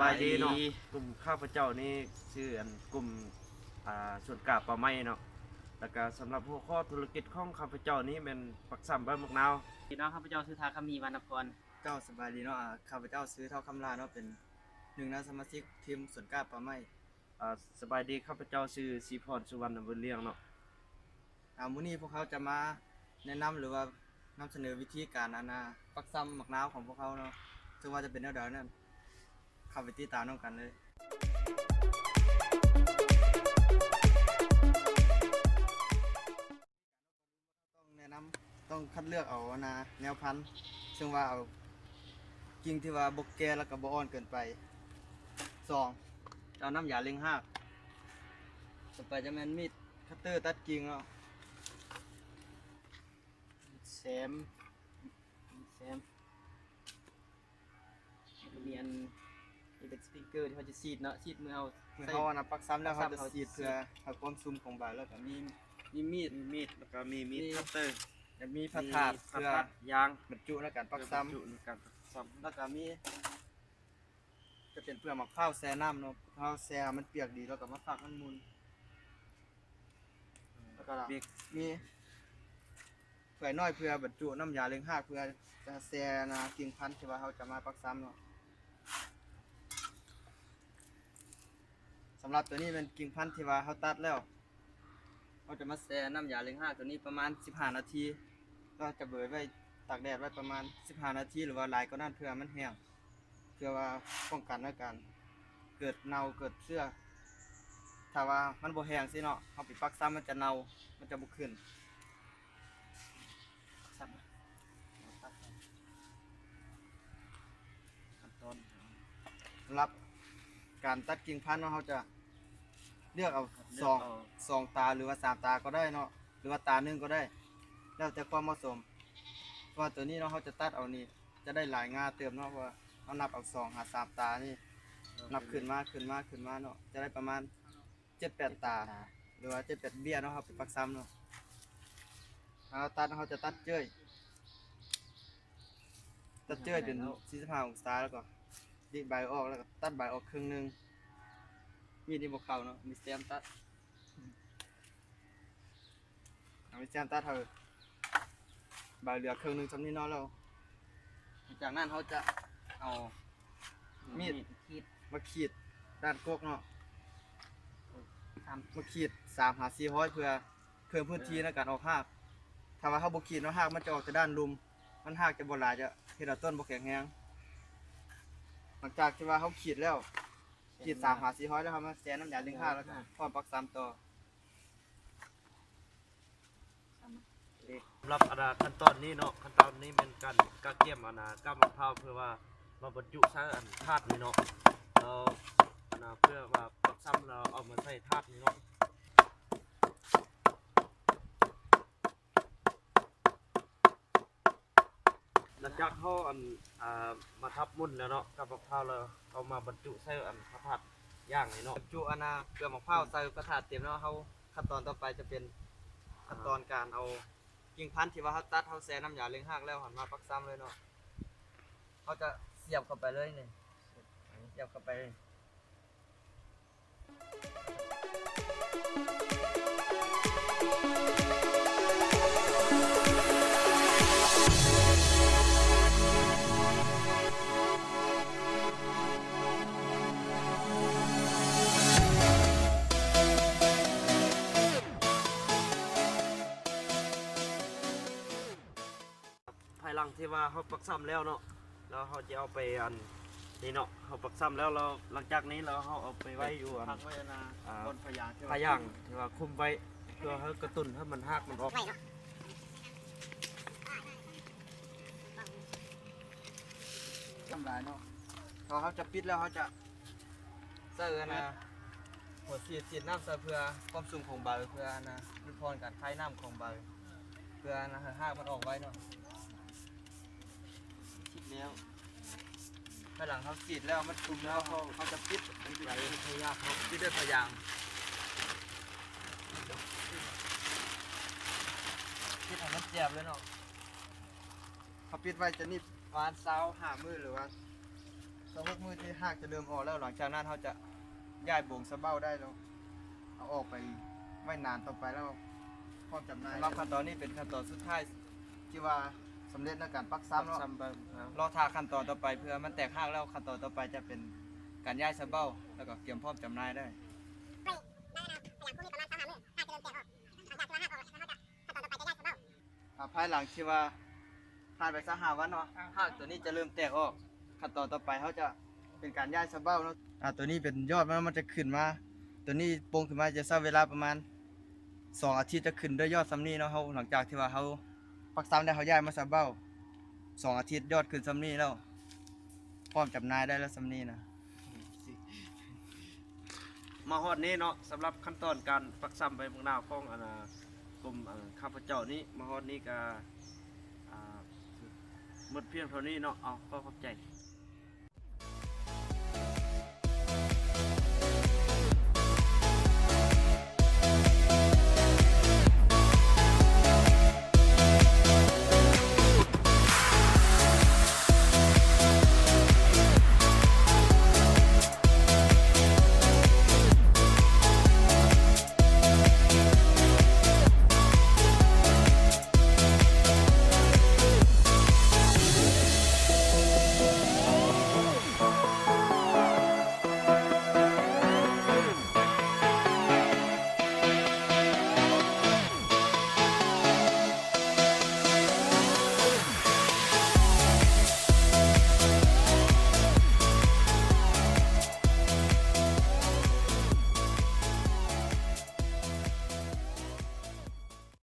บายดีเนาะกลุ่มข้าพเจ้านี่ชื่ออันกลุ่มส่วนกาบป่าไม้เนาะแล้วก็สำหรับหัวข้อธุรกิจของข้าพเจ้านี้เป็นปักซ้ำใบมะนาวพี่น้องข้าพเจ้าชื่อทาคามีวรรณพรเจ้าสบายดีเนาะข้าพเจ้าซื้อเท่าคำลาเนาะเป็นหนึ่งในสมาชิกทีมสวนกล้าป่าไม้สบายดีข้าพเจ้าชื่อสีพรสุวรรณบุญเลี้ยงเนาะมื้อนี้พวกเขาจะมาแนะนำหรือว่านำเสนอวิธีการปักซ้ำหมักนาวของพวกเขาเนาะซึ่งว่าจะเป็นแนวใดนั่นเข้าไปติดตามน้องกันเลยต้องแนะนำต้องคัดเลือกเอาแนวพันธุ์ซึ่งว่าเอากิ่งที่ว่าบกแก่แล้วก็บ่อ่อนเกินไป2เอาน้ำยาเล็งหากต่อไปจะแม่นมีดคัตเตอร์ตัดกิ่งเนาะแซมเรียนนี่เป็นสปีกเกอร์ที่เขาจะซีดเนาะซีดเมื่อเอา ปักซ้ำแล้วเขาจะสีดเพื่อให้ความซุ่มของใบแล้วก็มีมีดแล้วก็มีมีดคัตเตอร์ จะมีพัดถาดเพื่อย าง บรรจุในการปักซ้ำ ในการปักซ้ำ แล้วก็มีจะเป็นเพื่อมะพร้าวแช่น้ำเนาะมะพร้าวแช่มันเปียกดีแล้วก็มาฝักมันมุนแล้วก็มีเผื่อน้อยเพื่อบรรจุน้ำยาเล็งหากเพื่อจะแช่กิ่งพันธุ์ที่ว่าเขาจะมาปักซ้ำเนาะสำหรับตัวนี้เป็นกิ่งพันธุ์ที่ว่าเขาตัดแล้วเราจะมาแช่น้ำยาเล็งหากตัวนี้ประมาณ15 นาทีก็จะเบิดไว้ตากแดดไว้ประมาณ15 นาทีหรือว่าหลายก็นั่นเพื่อมันแห้งเพื่อว่าป้องกันในการเกิดเน่าเกิดเชื้อถ้าว่ามันบ่แห้งสิเนาะเอาไปปักซ้ำมันจะเน่ามันจะบุขึ้นขั้นตอนสำหรับการตัดกิ่งพันธุ์เนาะเขาจะเลือกเอาสองตาหรือว่า3 ตาก็ได้เนาะหรือว่าตาหนึ่งก็ได้แล้วแต่ความเหมาะสมเพราะว่าตัวนี้เนาะเขาจะตัดเอานี่จะได้หลายงาเติมเนาะเพราะว่าเขานับเอา2 หา 3 ตานี่นับขึ้นมาเนาะจะได้ประมาณ7-8 ตาหรือว่า7-8 เบี้ยเนาะครับไปปักซ้ำเนาะเขาจะตัดเจ้ยเป็น45 องศาแล้วก็ดิใบออกแล้วก็ตัดใบออกครึ่งนึงมีดบกเข้าเนาะมีแซมตัดมีแซมตัดใบเหลือครึ่งนึงสำนี้เนาะแล้วจากนั้นเขาจะเอามีดมาขีดด้านกกเนาะมาขีด3 หา 400เพื่อเพิ่มพื้นที่ในการออกหากถ้าว่าเขาบ่ขีดเนาะหากมันจะออกแต่ด้านลุมมันหากจะบ่หลายจะเฮ็ดให้ต้นบ่แข็งแรงหลังจากที่ว่าเขาขีดแล้วขีด3 หา 400แล้วครับมาแช่น้ำยาเล็งหากแล้วก็พร้อมปักซ้ำต่อสำหรับขั้นตอนนี้เนาะขั้นตอนนี้เป็นการกะเกี่ยมก้ามมะพร้าวเพื่อว่ามาบรรจุใส่ธาตุนี่เนาะแล้วเพื่อว่าปักซ้ำเราเอามาใส่ธาตุนี่เนาะหลังจากเขามาทับมุ่นแล้วเนาะกับมะพร้าวแล้วเอามาบรรจุใส่พระธาตุย่างนี่เนาะบรรจุเกลือมะพร้าวใส่กระถาดเต็มแล้วเขาขั้นตอนต่อไปจะเป็นขั้นตอนการเอากิ่งพันธุ์ที่ว่าเขาตัดเขาแช่น้ำยาเล็งหากแล้วหันมาปักซ้ำเลยเนาะเขาจะเสียบเข้าไปเลยนี่เสียบเข้าไปเลยภายหลังที่ว่าเขาปักซ้ำแล้วเนาะแล้วเขาจะเอาไปนี่เนาะเขาปักซ้ำแล้วเราหลังจากนี้เราเขาเอาไปไว้อยู่พักไว้บนพยางพยางที่ว่าคุมไว้เพื่อให้กระตุ้นให้มันหักมันออกทำลายเนาะพอเขาจะปิดแล้วเขาจะเสิร์ฟหัวฉีดน้ำใส่เพื่อความสูงของใบเพื่อลดทอนการคายน้ำของใบเพื่อให้หากมันออกไว้เนาะฉีดแล้วภายหลังเขาฉีดแล้วมันคุมแล้วเขาจะปิดเป็นใบพยางเขาปิดด้วยพยางปิดให้มันเจ็บเลยเนาะเขาปิดไว้จะนี่ประมาณ25 มื้อหรือว่า 26มื้อที่หากจะเริ่มออกแล้วหลังจากนั้นเขาจะย้ายบ่งสะเบ้าได้แล้วเอาออกไปไว้นานต่อไปแล้วพร้อมจำหน่ายสำหรับขั้นตอนนี้เป็นขั้นตอนสุดท้ายที่ว่าสำเร็จในการปักซ้ำเนาะ ซ้ำไปครับ รอทาขั้นตอนต่อไปเพื่อมันแตกหักแล้วขั้นตอนต่อไปจะเป็นการย้ายสะเบ้าแล้วก็เตรียมพร้อมจำหน่ายได้ภายหลังที่ว่าผ่านไปสัก5 วันเนาะหากตัวนี้จะเริ่มแตกออกขั้นตอนต่อไปเขาจะเป็นการย้ายสะเบ้าเนาะตัวนี้เป็นยอดมันจะขึ้นมา ตัวนี้โป่งขึ้นมาจะใช้เวลาประมาณ2 อาทิตย์จะขึ้นด้วยยอดซ้ำนี้เนาะเขาหลังจากที่ว่าเขาปักซ้ำได้เขาย้ายมาสะเบ้า2 อาทิตย์ยอดขึ้นซ้ำนี้แล้วพร้อมจำหน่ายได้แล้วซ้ำนี้นะ มาฮอดนี้เนาะสำหรับขั้นตอนการปักซ้ำใบมะนาวของกรมข้าพเจ้านี้มาฮอดนี้ก็หมดเพียงเท่านี้เนาะเอาก็ขอบใจ